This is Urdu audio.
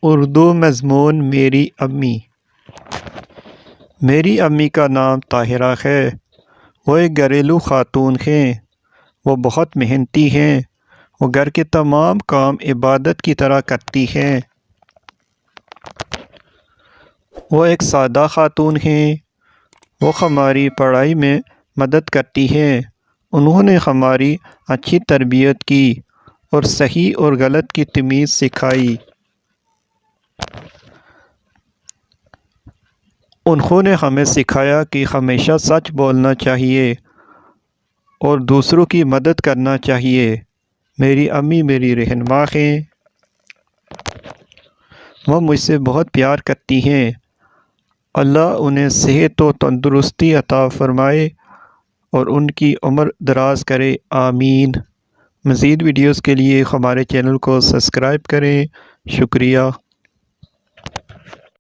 اردو مضمون میری امی۔ میری امی کا نام طاہرہ ہے۔ وہ ایک گھریلو خاتون ہیں۔ وہ بہت محنتی ہیں۔ وہ گھر کے تمام کام عبادت کی طرح کرتی ہیں۔ وہ ایک سادہ خاتون ہیں۔ وہ ہماری پڑھائی میں مدد کرتی ہیں۔ انہوں نے ہماری اچھی تربیت کی اور صحیح اور غلط کی تمیز سکھائی۔ انہوں نے ہمیں سکھایا کہ ہمیشہ سچ بولنا چاہیے اور دوسروں کی مدد کرنا چاہیے۔ میری امی میری رہنما ہیں۔ وہ مجھ سے بہت پیار کرتی ہیں۔ اللہ انہیں صحت و تندرستی عطا فرمائے اور ان کی عمر دراز کرے، آمین۔ مزید ویڈیوز کے لیے ہمارے چینل کو سبسکرائب کریں۔ شکریہ۔